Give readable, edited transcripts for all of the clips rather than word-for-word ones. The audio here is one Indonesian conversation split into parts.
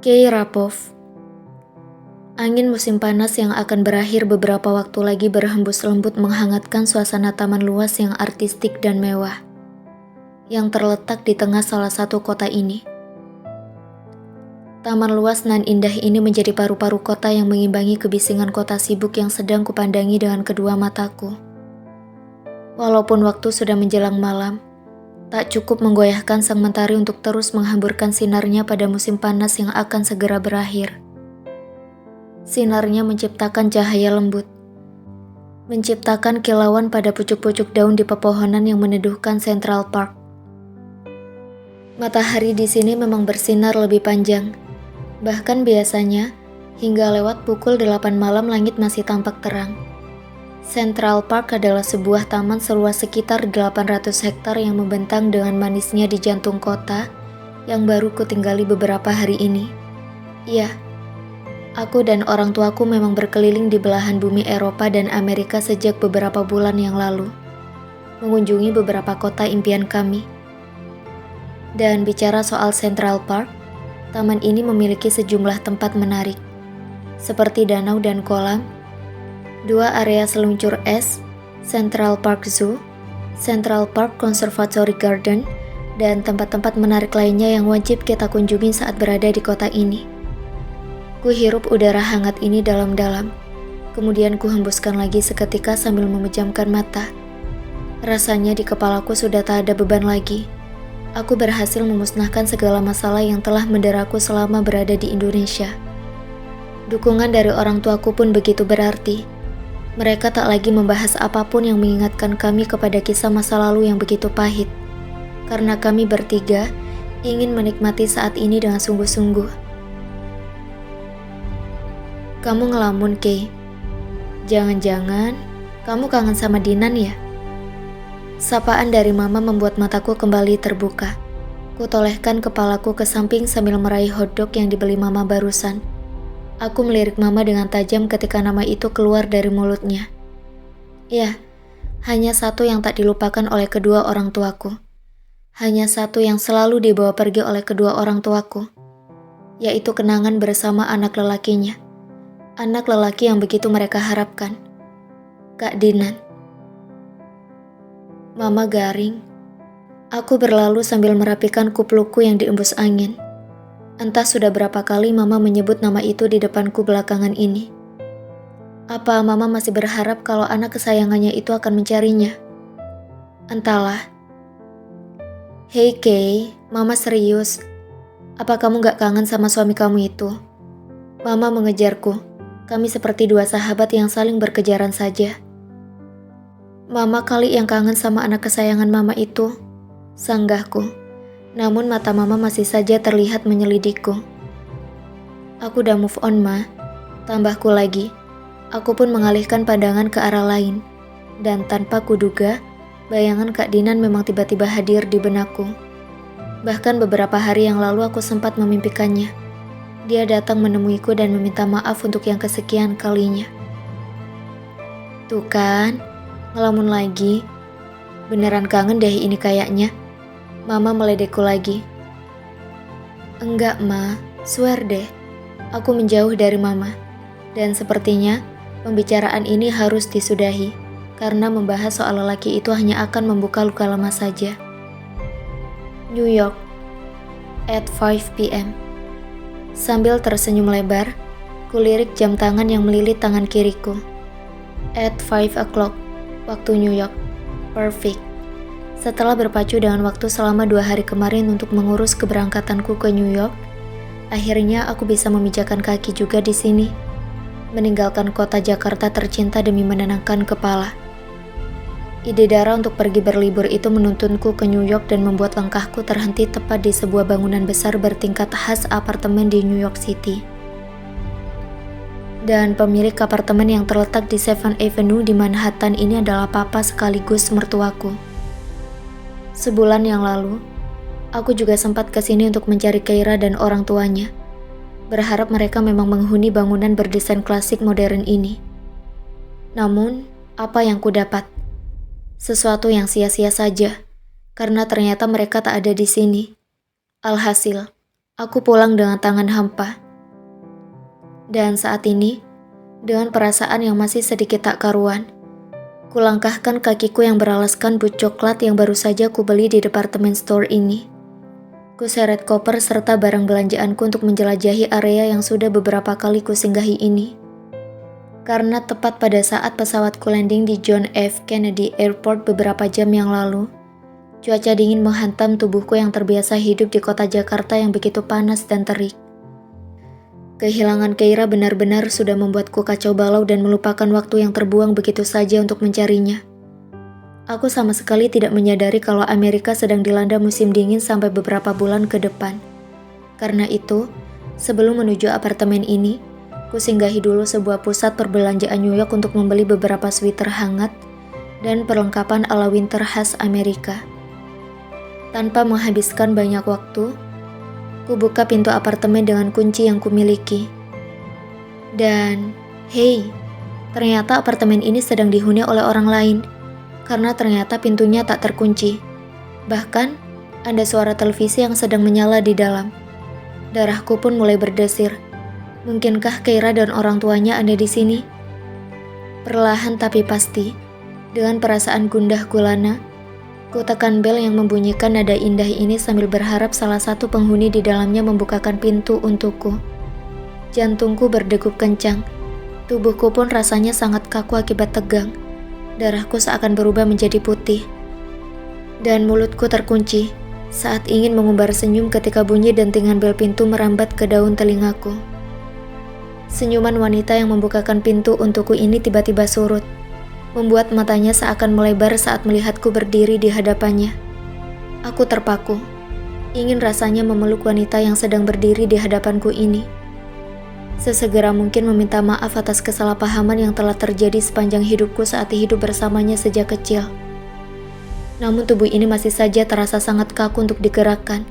Kei Rapov. Angin musim panas yang akan berakhir beberapa waktu lagi berhembus lembut menghangatkan suasana taman luas yang artistik dan mewah, yang terletak di tengah salah satu kota ini. Taman luas nan indah ini menjadi paru-paru kota yang mengimbangi kebisingan kota sibuk yang sedang kupandangi dengan kedua mataku. Walaupun waktu sudah menjelang malam, tak cukup menggoyahkan sang mentari untuk terus menghamburkan sinarnya pada musim panas yang akan segera berakhir. Sinarnya menciptakan cahaya lembut, menciptakan kilauan pada pucuk-pucuk daun di pepohonan yang meneduhkan Central Park. Matahari di sini memang bersinar lebih panjang, bahkan biasanya hingga lewat pukul 8 malam langit masih tampak terang. Central Park adalah sebuah taman seluas sekitar 800 hektar yang membentang dengan manisnya di jantung kota yang baru kutinggali beberapa hari ini. Iya, aku dan orang tuaku memang berkeliling di belahan bumi Eropa dan Amerika sejak beberapa bulan yang lalu, mengunjungi beberapa kota impian kami. Dan bicara soal Central Park, taman ini memiliki sejumlah tempat menarik, seperti danau dan kolam, 2 area seluncur es, Central Park Zoo, Central Park Conservatory Garden, dan tempat-tempat menarik lainnya yang wajib kita kunjungi saat berada di kota ini. Kuhirup udara hangat ini dalam-dalam, kemudian kuhembuskan lagi seketika sambil memejamkan mata. Rasanya di kepalaku sudah tak ada beban lagi. Aku berhasil memusnahkan segala masalah yang telah menderaku selama berada di Indonesia. Dukungan dari orang tuaku pun begitu berarti. Mereka tak lagi membahas apapun yang mengingatkan kami kepada kisah masa lalu yang begitu pahit. Karena kami bertiga ingin menikmati saat ini dengan sungguh-sungguh. Kamu ngelamun, Kei. Jangan-jangan kamu kangen sama Dinan ya? Sapaan dari mama membuat mataku kembali terbuka. Kutolehkan kepalaku ke samping sambil meraih hotdog yang dibeli mama barusan. Aku melirik mama dengan tajam ketika nama itu keluar dari mulutnya. Ya, hanya satu yang tak dilupakan oleh kedua orang tuaku. Hanya satu yang selalu dibawa pergi oleh kedua orang tuaku, yaitu kenangan bersama anak lelakinya. Anak lelaki yang begitu mereka harapkan, Kak Dinan. Mama garing. Aku berlalu sambil merapikan kuplukku yang diembus angin. Entah sudah berapa kali mama menyebut nama itu di depanku belakangan ini. Apa mama masih berharap kalau anak kesayangannya itu akan mencarinya? Entahlah. Hei Kei, mama serius. Apa kamu gak kangen sama suami kamu itu? Mama mengejarku. Kami seperti dua sahabat yang saling berkejaran saja. Mama kali yang kangen sama anak kesayangan mama itu, sanggahku. Namun mata mama masih saja terlihat menyelidikku. Aku udah move on, Ma. Tambahku lagi. Aku pun mengalihkan pandangan ke arah lain. Dan tanpa kuduga, bayangan Kak Dinan memang tiba-tiba hadir di benakku. Bahkan beberapa hari yang lalu aku sempat memimpikannya. Dia datang menemuiku dan meminta maaf untuk yang kesekian kalinya. Tuh kan, ngelamun lagi. Beneran kangen deh ini kayaknya. Mama meledekku lagi. Enggak, Ma. Swear deh. Aku menjauh dari Mama. Dan sepertinya pembicaraan ini harus disudahi. Karena membahas soal lelaki itu hanya akan membuka luka lama saja. New York. At 5 p.m. Sambil tersenyum lebar, kulirik jam tangan yang melilit tangan kiriku. At 5 o'clock. Waktu New York. Perfect. Setelah berpacu dengan waktu selama 2 hari kemarin untuk mengurus keberangkatanku ke New York, akhirnya aku bisa memijakan kaki juga di sini, meninggalkan kota Jakarta tercinta demi menenangkan kepala. Ide Dara untuk pergi berlibur itu menuntunku ke New York dan membuat langkahku terhenti tepat di sebuah bangunan besar bertingkat khas apartemen di New York City. Dan pemilik apartemen yang terletak di 7th Avenue di Manhattan ini adalah papa sekaligus mertuaku. Sebulan yang lalu, aku juga sempat ke sini untuk mencari Keira dan orang tuanya. Berharap mereka memang menghuni bangunan berdesain klasik modern ini. Namun, apa yang kudapat? Sesuatu yang sia-sia saja, karena ternyata mereka tak ada di sini. Alhasil, Aku pulang dengan tangan hampa. Dan saat ini, dengan perasaan yang masih sedikit tak karuan, kulangkahkan kakiku yang beralaskan boot coklat yang baru saja kubeli di departemen store ini. Kuseret koper serta barang belanjaanku untuk menjelajahi area yang sudah beberapa kali kusinggahi ini. Karena tepat pada saat pesawatku landing di John F. Kennedy Airport beberapa jam yang lalu, cuaca dingin menghantam tubuhku yang terbiasa hidup di kota Jakarta yang begitu panas dan terik. Kehilangan Keira benar-benar sudah membuatku kacau balau dan melupakan waktu yang terbuang begitu saja untuk mencarinya. Aku sama sekali tidak menyadari kalau Amerika sedang dilanda musim dingin sampai beberapa bulan ke depan. Karena itu, sebelum menuju apartemen ini, kusinggahi dulu sebuah pusat perbelanjaan New York untuk membeli beberapa sweater hangat dan perlengkapan ala winter khas Amerika. Tanpa menghabiskan banyak waktu, kubuka pintu apartemen dengan kunci yang kumiliki. Dan, hei, ternyata apartemen ini sedang dihuni oleh orang lain, karena ternyata pintunya tak terkunci. Bahkan, ada suara televisi yang sedang menyala di dalam. Darahku pun mulai berdesir. Mungkinkah Keira dan orang tuanya ada di sini? Perlahan tapi pasti, dengan perasaan gundah gulana, ku tekan bel yang membunyikan nada indah ini sambil berharap salah satu penghuni di dalamnya membukakan pintu untukku. Jantungku berdegup kencang. Tubuhku pun rasanya sangat kaku akibat tegang. Darahku seakan berubah menjadi putih. Dan mulutku terkunci saat ingin mengumbar senyum ketika bunyi dentingan bel pintu merambat ke daun telingaku. Senyuman wanita yang membukakan pintu untukku ini tiba-tiba surut, membuat matanya seakan melebar saat melihatku berdiri di hadapannya. Aku terpaku, ingin rasanya memeluk wanita yang sedang berdiri di hadapanku ini. Sesegera mungkin meminta maaf atas kesalahpahaman yang telah terjadi sepanjang hidupku saat hidup bersamanya sejak kecil. Namun tubuh ini masih saja terasa sangat kaku untuk digerakkan.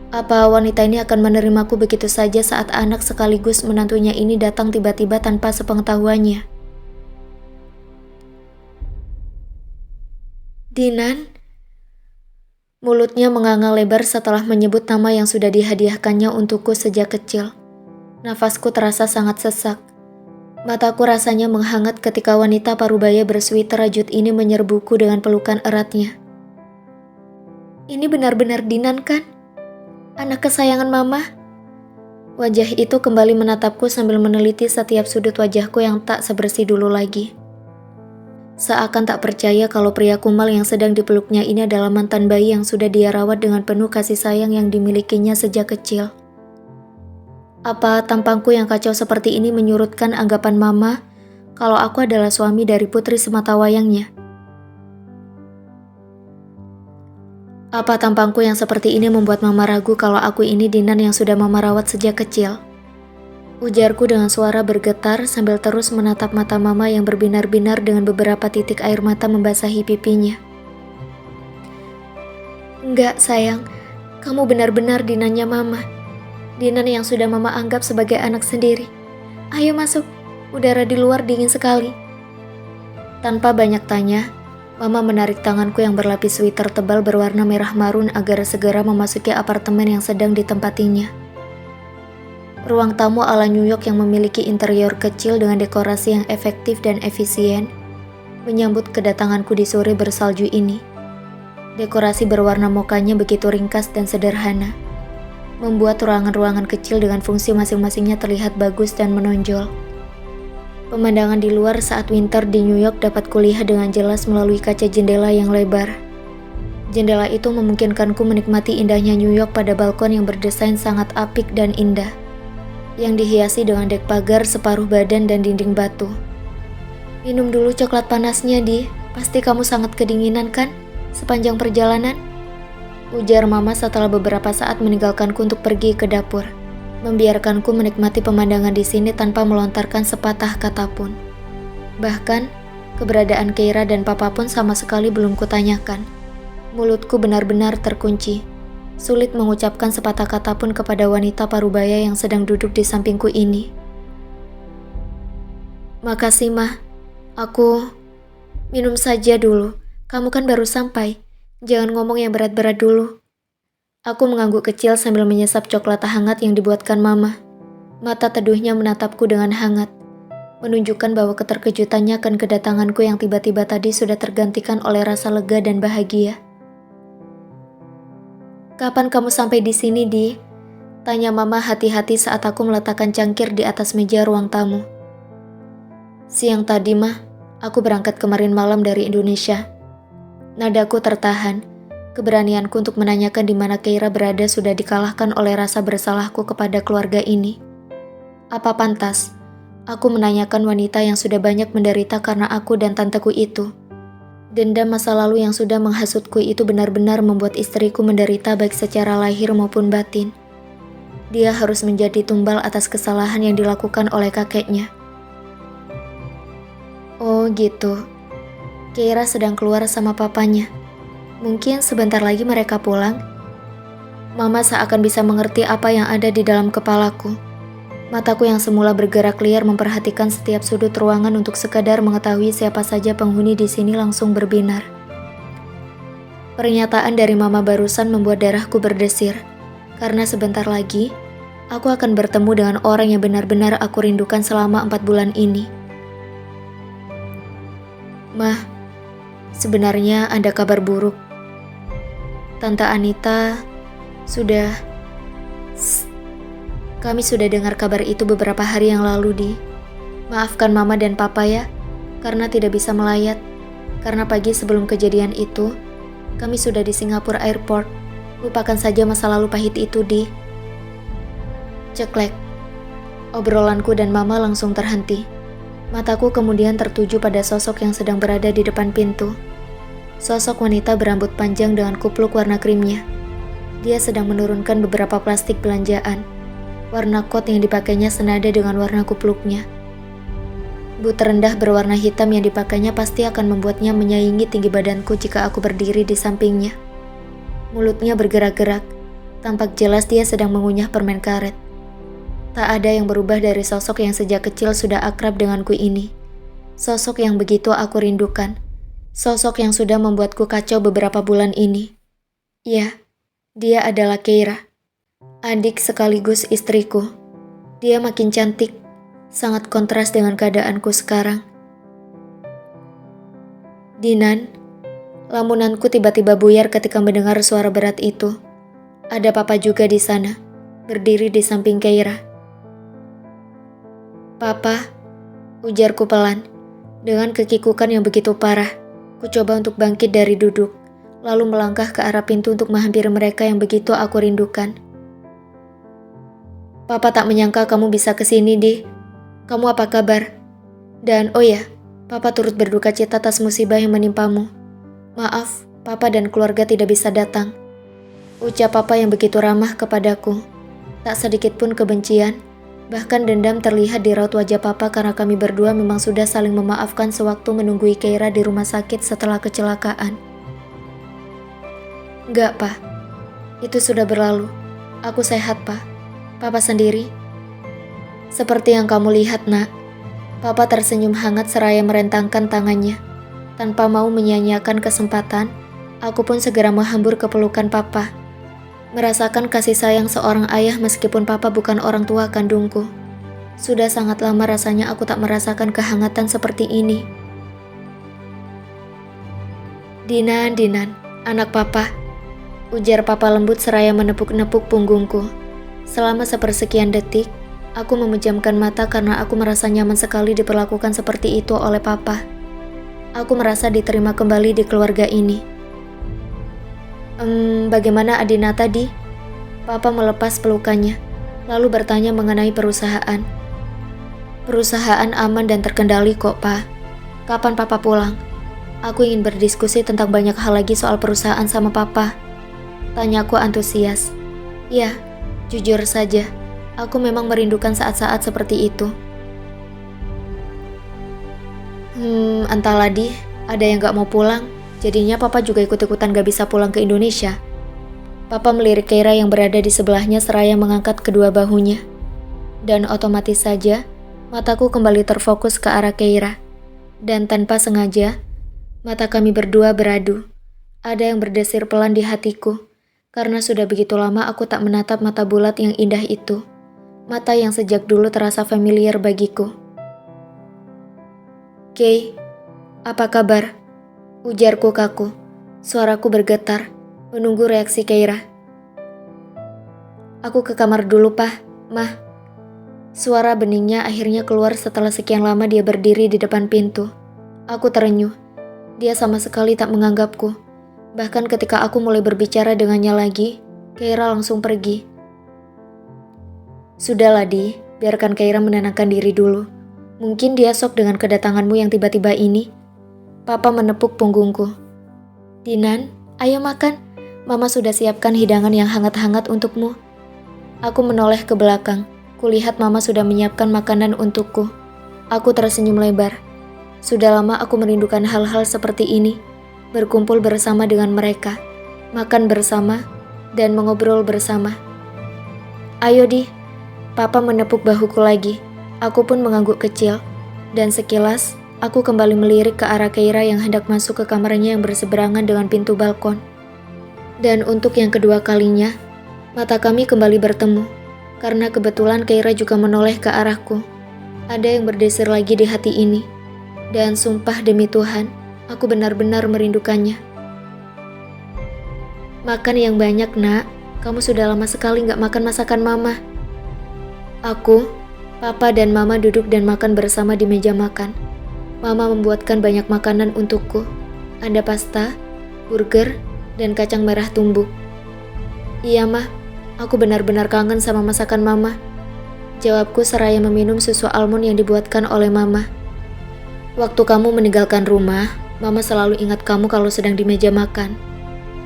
Apa wanita ini akan menerimaku begitu saja saat anak sekaligus menantunya ini datang tiba-tiba tanpa sepengetahuannya? Dinan? Mulutnya menganga lebar setelah menyebut nama yang sudah dihadiahkannya untukku sejak kecil. Nafasku terasa sangat sesak. Mataku rasanya menghangat ketika wanita parubaya bersweater rajut ini menyerbuku dengan pelukan eratnya. Ini benar-benar Dinan kan? Anak kesayangan mama? Wajah itu kembali menatapku sambil meneliti setiap sudut wajahku yang tak sebersih dulu lagi. Seakan tak percaya kalau pria kumal yang sedang dipeluknya ini adalah mantan bayi yang sudah dia rawat dengan penuh kasih sayang yang dimilikinya sejak kecil. Apa tampangku yang kacau seperti ini menyurutkan anggapan mama kalau aku adalah suami dari putri sematawayangnya? Apa tampangku yang seperti ini membuat mama ragu kalau aku ini Dinan yang sudah mama rawat sejak kecil? Ujarku dengan suara bergetar sambil terus menatap mata mama yang berbinar-binar dengan beberapa titik air mata membasahi pipinya. Enggak sayang, kamu benar-benar Dinannya mama. Dinan yang sudah mama anggap sebagai anak sendiri. Ayo masuk, udara di luar dingin sekali. Tanpa banyak tanya, mama menarik tanganku yang berlapis sweater tebal berwarna merah marun agar segera memasuki apartemen yang sedang ditempatinya. Ruang tamu ala New York yang memiliki interior kecil dengan dekorasi yang efektif dan efisien menyambut kedatanganku di sore bersalju ini. Dekorasi berwarna mokanya begitu ringkas dan sederhana, membuat ruangan-ruangan kecil dengan fungsi masing-masingnya terlihat bagus dan menonjol. Pemandangan di luar saat winter di New York dapat kulihat dengan jelas melalui kaca jendela yang lebar. Jendela itu memungkinkanku menikmati indahnya New York pada balkon yang berdesain sangat apik dan indah, yang dihiasi dengan dek pagar separuh badan dan dinding batu. Minum dulu coklat panasnya, Di. Pasti kamu sangat kedinginan kan sepanjang perjalanan? Ujar mama setelah beberapa saat meninggalkanku untuk pergi ke dapur, membiarkanku menikmati pemandangan di sini tanpa melontarkan sepatah kata pun. Bahkan, keberadaan Keira dan papa pun sama sekali belum kutanyakan. Mulutku benar-benar terkunci. Sulit mengucapkan sepatah kata pun kepada wanita parubaya yang sedang duduk di sampingku ini. Makasih, Mah. Aku minum saja dulu. Kamu kan baru sampai. Jangan ngomong yang berat-berat dulu. Aku mengangguk kecil sambil menyesap coklat hangat yang dibuatkan Mama. Mata teduhnya menatapku dengan hangat, menunjukkan bahwa keterkejutannya akan kedatanganku yang tiba-tiba tadi sudah tergantikan oleh rasa lega dan bahagia. "Kapan kamu sampai di sini, Di?" tanya Mama hati-hati saat aku meletakkan cangkir di atas meja ruang tamu. "Siang tadi, Mah. Aku berangkat kemarin malam dari Indonesia." Nadaku tertahan. Keberanianku untuk menanyakan di mana Keira berada sudah dikalahkan oleh rasa bersalahku kepada keluarga ini. Apa pantas aku menanyakan wanita yang sudah banyak menderita karena aku dan tanteku itu? Dendam masa lalu yang sudah menghasutku itu benar-benar membuat istriku menderita baik secara lahir maupun batin. Dia harus menjadi tumbal atas kesalahan yang dilakukan oleh kakeknya. Oh gitu, Keira sedang keluar sama papanya. Mungkin sebentar lagi mereka pulang. Mama seakan bisa mengerti apa yang ada di dalam kepalaku. Mataku yang semula bergerak liar memperhatikan setiap sudut ruangan untuk sekadar mengetahui siapa saja penghuni di sini langsung berbinar. Pernyataan dari Mama barusan membuat darahku berdesir, karena sebentar lagi aku akan bertemu dengan orang yang benar-benar aku rindukan selama 4 bulan ini. "Mah, sebenarnya ada kabar buruk. Tante Anita sudah... Kami sudah dengar kabar itu beberapa hari yang lalu, Di. Maafkan Mama dan Papa ya, karena tidak bisa melayat. Karena pagi sebelum kejadian itu, kami sudah di Singapore Airport. Lupakan saja masa lalu pahit itu, Di." Ceklek. Obrolanku dan Mama langsung terhenti. Mataku kemudian tertuju pada sosok yang sedang berada di depan pintu. Sosok wanita berambut panjang dengan kupluk warna krimnya. Dia sedang menurunkan beberapa plastik belanjaan. Warna kot yang dipakainya senada dengan warna kupluknya. Boot rendah berwarna hitam yang dipakainya pasti akan membuatnya menyaingi tinggi badanku jika aku berdiri di sampingnya. Mulutnya bergerak-gerak. Tampak jelas dia sedang mengunyah permen karet. Tak ada yang berubah dari sosok yang sejak kecil sudah akrab denganku ini. Sosok yang begitu aku rindukan. Sosok yang sudah membuatku kacau beberapa bulan ini. Ya, dia adalah Keira. Adik sekaligus istriku. Dia makin cantik, sangat kontras dengan keadaanku sekarang. "Dinan," lamunanku tiba-tiba buyar ketika mendengar suara berat itu. Ada Papa juga di sana, berdiri di samping Keira. "Papa," ujarku pelan, dengan kekikukan yang begitu parah. Ku coba untuk bangkit dari duduk, lalu melangkah ke arah pintu untuk menghampiri mereka yang begitu aku rindukan. "Papa tak menyangka kamu bisa kesini, Di. Kamu apa kabar? Dan oh ya, Papa turut berduka cita atas musibah yang menimpamu. Maaf, Papa dan keluarga tidak bisa datang." Ucap Papa yang begitu ramah kepadaku. Tak sedikit pun kebencian, bahkan dendam terlihat di raut wajah Papa karena kami berdua memang sudah saling memaafkan sewaktu menunggui Keira di rumah sakit setelah kecelakaan. "Enggak, Pa. Itu sudah berlalu. Aku sehat, Pa. Papa sendiri?" "Seperti yang kamu lihat, Nak." Papa tersenyum hangat seraya merentangkan tangannya. Tanpa mau menyia-nyiakan kesempatan, aku pun segera menghambur ke pelukan Papa. Merasakan kasih sayang seorang ayah meskipun Papa bukan orang tua kandungku. Sudah sangat lama rasanya aku tak merasakan kehangatan seperti ini. "Dinan, Dinan, anak Papa," ujar Papa lembut seraya menepuk-nepuk punggungku. Selama sepersekian detik, aku memejamkan mata karena aku merasa nyaman sekali diperlakukan seperti itu oleh Papa. Aku merasa diterima kembali di keluarga ini. Bagaimana Adina tadi?" Papa melepas pelukannya, lalu bertanya mengenai perusahaan. "Perusahaan aman dan terkendali kok, Pa. Kapan Papa pulang? Aku ingin berdiskusi tentang banyak hal lagi soal perusahaan sama Papa." Tanyaku antusias. Ya, jujur saja, aku memang merindukan saat-saat seperti itu. Entahlah, Di, ada yang gak mau pulang. Jadinya Papa juga ikut-ikutan gak bisa pulang ke Indonesia. Papa melirik Keira yang berada di sebelahnya seraya mengangkat kedua bahunya. Dan otomatis saja, mataku kembali terfokus ke arah Keira. Dan tanpa sengaja, mata kami berdua beradu. Ada yang berdesir pelan di hatiku, karena sudah begitu lama aku tak menatap mata bulat yang indah itu. Mata yang sejak dulu terasa familiar bagiku. "Kay, apa kabar?" ujarku kaku. Suaraku bergetar, menunggu reaksi Keira. "Aku ke kamar dulu, Pah, Mah." Suara beningnya akhirnya keluar setelah sekian lama dia berdiri di depan pintu. Aku terenyuh. Dia sama sekali tak menganggapku. Bahkan ketika aku mulai berbicara dengannya lagi, Keira langsung pergi. "Sudahlah, Di, biarkan Keira menenangkan diri dulu. Mungkin dia shock dengan kedatanganmu yang tiba-tiba ini." Papa menepuk punggungku. "Dinan, ayo makan. Mama sudah siapkan hidangan yang hangat-hangat untukmu." Aku menoleh ke belakang. Kulihat Mama sudah menyiapkan makanan untukku. Aku tersenyum lebar. Sudah lama aku merindukan hal-hal seperti ini. Berkumpul bersama dengan mereka. Makan bersama. Dan mengobrol bersama. "Ayo, Di." Papa menepuk bahuku lagi. Aku pun mengangguk kecil. Dan sekilas, aku kembali melirik ke arah Keira yang hendak masuk ke kamarnya yang berseberangan dengan pintu balkon. Dan untuk yang kedua kalinya, mata kami kembali bertemu. Karena kebetulan Keira juga menoleh ke arahku. Ada yang berdesir lagi di hati ini. Dan sumpah demi Tuhan, aku benar-benar merindukannya. "Makan yang banyak, Nak. Kamu sudah lama sekali gak makan masakan Mama." Aku, Papa dan Mama duduk dan makan bersama di meja makan. Mama membuatkan banyak makanan untukku. Ada pasta, burger, dan kacang merah tumbuk. "Iya, Mah. Aku benar-benar kangen sama masakan Mama." Jawabku seraya meminum susu almond yang dibuatkan oleh Mama. "Waktu kamu meninggalkan rumah, Mama selalu ingat kamu kalau sedang di meja makan.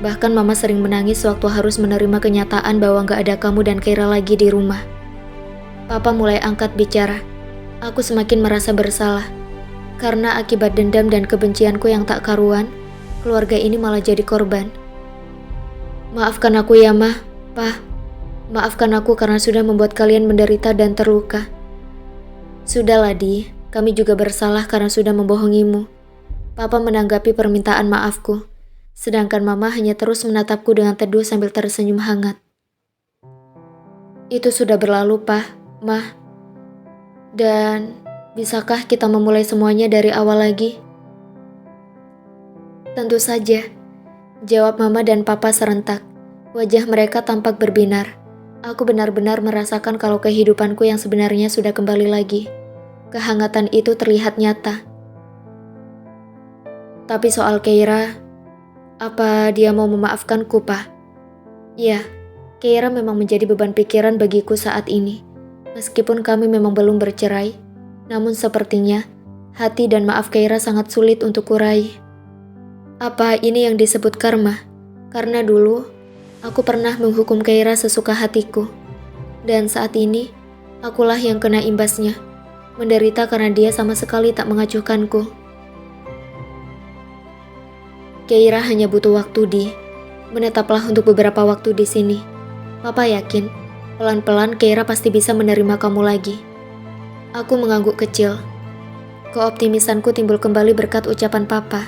Bahkan Mama sering menangis waktu harus menerima kenyataan bahwa gak ada kamu dan Keira lagi di rumah." Papa mulai angkat bicara. Aku semakin merasa bersalah. Karena akibat dendam dan kebencianku yang tak karuan, keluarga ini malah jadi korban. "Maafkan aku ya, Mah, Pah. Maafkan aku karena sudah membuat kalian menderita dan terluka." "Sudahlah, Di. Kami juga bersalah karena sudah membohongimu." Papa menanggapi permintaan maafku. Sedangkan Mama hanya terus menatapku dengan teduh sambil tersenyum hangat. "Itu sudah berlalu, Pah, Mah. Dan bisakah kita memulai semuanya dari awal lagi?" "Tentu saja," jawab Mama dan Papa serentak. Wajah mereka tampak berbinar. Aku benar-benar merasakan kalau kehidupanku yang sebenarnya sudah kembali lagi. Kehangatan itu terlihat nyata. "Tapi soal Keira, apa dia mau memaafkanku, Pak?" "Ya, Keira memang menjadi beban pikiran bagiku saat ini. Meskipun kami memang belum bercerai, namun sepertinya hati dan maaf Keira sangat sulit untuk kurai." Apa ini yang disebut karma? Karena dulu, aku pernah menghukum Keira sesuka hatiku. Dan saat ini, akulah yang kena imbasnya. Menderita karena dia sama sekali tak mengacuhkanku. "Keira hanya butuh waktu, Di. Menetaplah untuk beberapa waktu di sini. Papa yakin, pelan-pelan Keira pasti bisa menerima kamu lagi." Aku mengangguk kecil. Keoptimisanku timbul kembali berkat ucapan Papa.